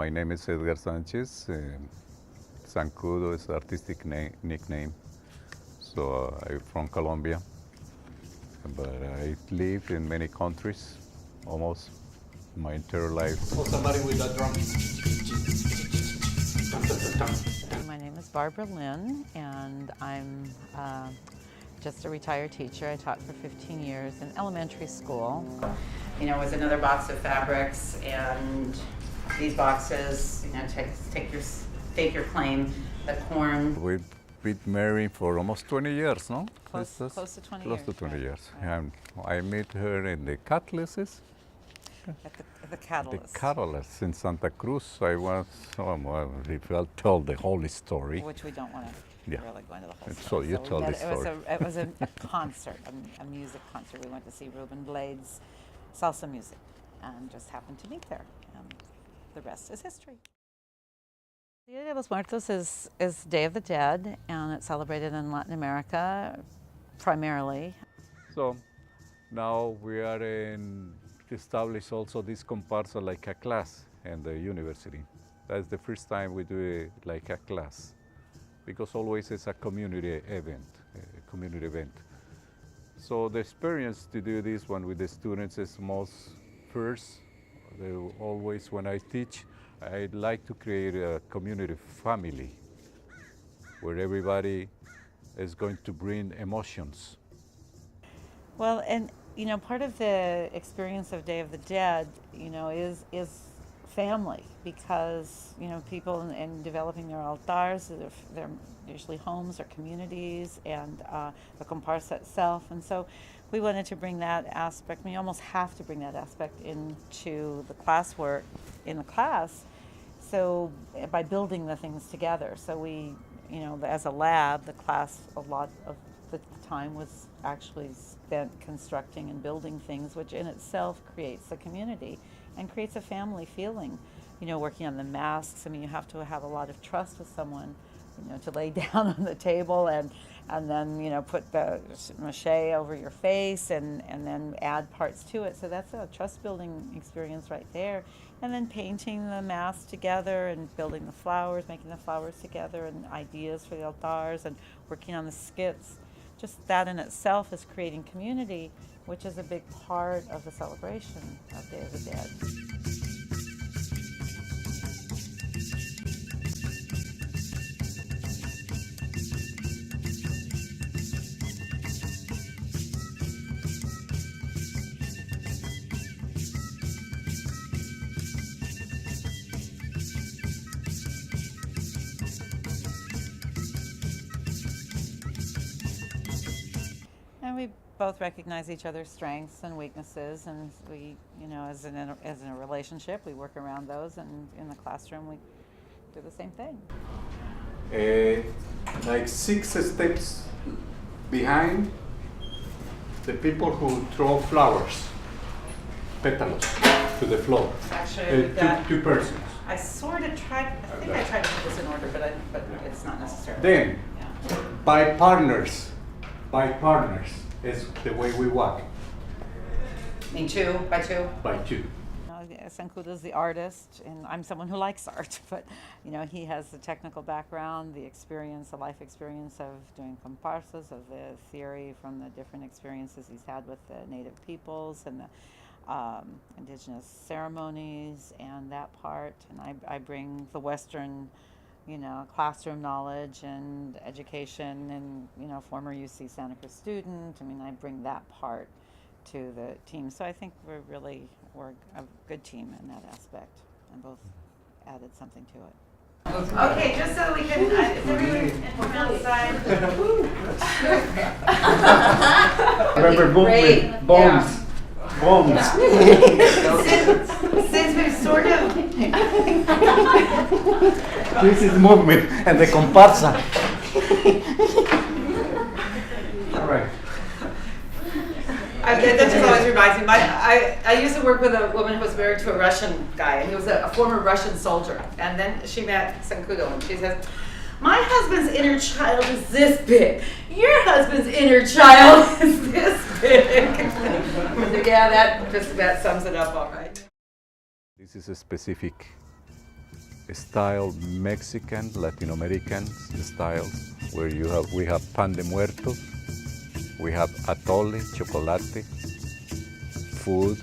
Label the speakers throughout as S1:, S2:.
S1: My name is Edgar Sanchez. Zancudo is artistic nickname. So I'm from Colombia, but I lived in many countries, almost my entire life.
S2: Oh, somebody with a drum.
S3: My name is Barbara Lynn, and I'm just a retired teacher. I taught for 15 years in elementary school. You know, it was another box of fabrics, and these boxes, you know, take your claim, the corn.
S1: We've been married for almost 20 years, no?
S3: Close to 20
S1: Close
S3: years.
S1: to 20
S3: right,
S1: years.
S3: right.
S1: And I met her in the catalysis.
S3: At the catalyst.
S1: The catalyst in Santa Cruz. I was, if I'll tell the whole story.
S3: Which we don't want to really go into the whole
S1: So
S3: story.
S1: you tell the story.
S3: It was a concert, a music concert. We went to see Ruben Blades' salsa music, and just happened to meet there. And the rest is history. Dia de los Muertos is Day of the Dead, and it's celebrated in Latin America primarily.
S1: So now we are established also this comparsa like a class in the university. That's the first time we do it like a class, because always it's a community event. So the experience to do this one with the students is most first. Always when I teach, I'd like to create a community family where everybody is going to bring emotions.
S3: Well, and you know, part of the experience of Day of the Dead, you know, is family, because you know, people in developing their altars, they're usually homes or communities, and the comparsa itself, and so we wanted to bring that aspect. We almost have to bring that aspect into the classwork in the class. So by building the things together, so we, you know, as a lab, the class, a lot of the time was actually spent constructing and building things, which in itself creates a community and creates a family feeling. You know, working on the masks, I mean, you have to have a lot of trust with someone, you know, to lay down on the table and then, you know, put the mache over your face and then add parts to it. So that's a trust building experience right there. And then painting the mask together and building the flowers, making the flowers together, and ideas for the altars, and working on the skits. Just that in itself is creating community, which is a big part of the celebration of Day of the Dead. And we both recognize each other's strengths and weaknesses, and we, you know, as in a relationship, we work around those, and in the classroom, we do the same thing.
S1: Like 6 steps behind the people who throw flowers, petals, to the floor.
S3: Actually,
S1: two persons.
S3: I sort of tried. I think I tried to put this in order, but it's not necessary.
S1: Then,
S3: Yeah.
S1: by partners is the way we walk.
S3: Me too, by two.
S1: By two.
S3: Zancudo is the artist, and I'm someone who likes art, but you know, he has the technical background, the experience, the life experience of doing comparsas, of the theory from the different experiences he's had with the native peoples and the indigenous ceremonies and that part. And I bring the Western, you know, classroom knowledge and education, and you know, former UC Santa Cruz student. I mean, I bring that part to the team. So I think we're a good team in that aspect, and both added something to it. Okay, just so we can, is everyone from outside?
S1: Remember movement, bones.
S3: Yeah.
S1: Bones.
S3: Since we've sort of
S2: This is movement and the comparsa.
S1: All right.
S3: that just always reminds me. I used to work with a woman who was married to a Russian guy, and he was a former Russian soldier. And then she met Zancudo, and she says, "My husband's inner child is this big. Your husband's inner child is this big." Yeah, that just about sums it up all right.
S1: This is a specific style Mexican, Latin American style, where we have pan de muertos, we have atole, chocolate, food,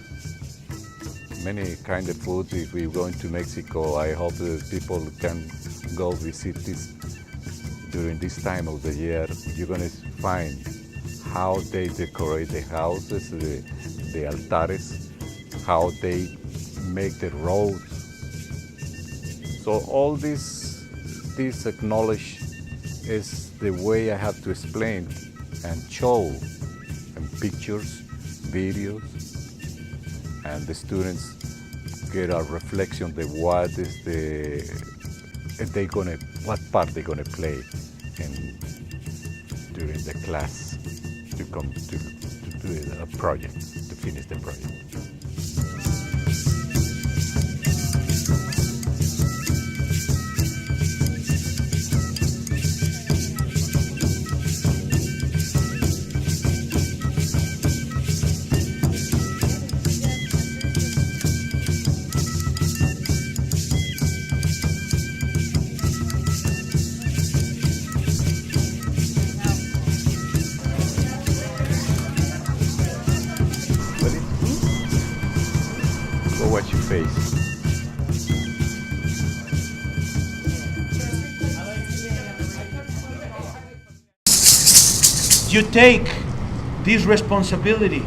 S1: many kind of food. If we're going to Mexico, I hope that people can go visit this during this time of the year. You're going to find how they decorate the houses, the altares, how they make the roads. So all this acknowledge is the way I have to explain and show in pictures, videos, and the students get a reflection of what part they're gonna play during the class to come to do a project, to finish the project. Go watch your face.
S4: You take this responsibility,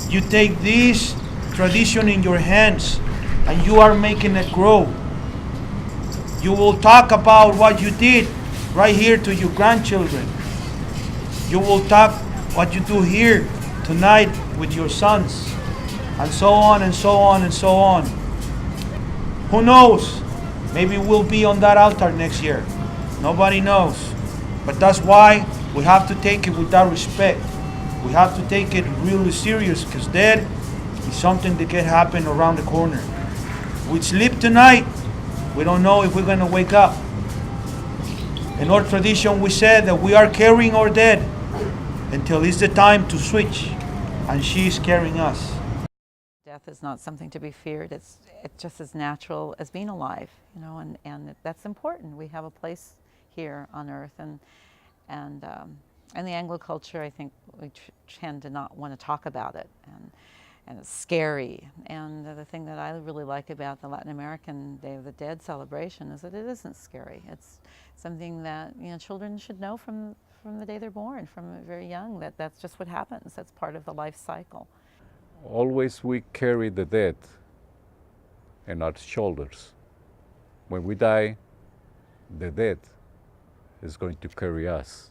S4: you take this tradition in your hands, and you are making it grow. You will talk about what you did right here to your grandchildren. You will talk what you do here tonight with your sons, and so on and so on and so on. Who knows? Maybe we'll be on that altar next year. Nobody knows. But that's why we have to take it with that respect. We have to take it really serious, because death is something that can happen around the corner. We sleep tonight, we don't know if we're going to wake up. In our tradition, we said that we are carrying our dead until it's the time to switch, and she is carrying us.
S3: Death is not something to be feared. It's just as natural as being alive, you know, and that's important. We have a place here on earth, and in the Anglo culture, I think we tend to not want to talk about it, and it's scary. And the thing that I really like about the Latin American Day of the Dead celebration is that it isn't scary. It's something that, you know, children should know from the day they're born, from very young, that that's just what happens. That's part of the life cycle.
S1: Always we carry the dead in our shoulders. When we die, the dead is going to carry us.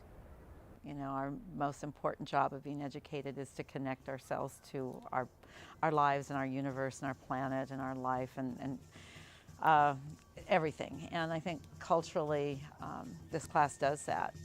S3: You know, our most important job of being educated is to connect ourselves to our lives and our universe and our planet and our life and everything. And I think culturally, this class does that.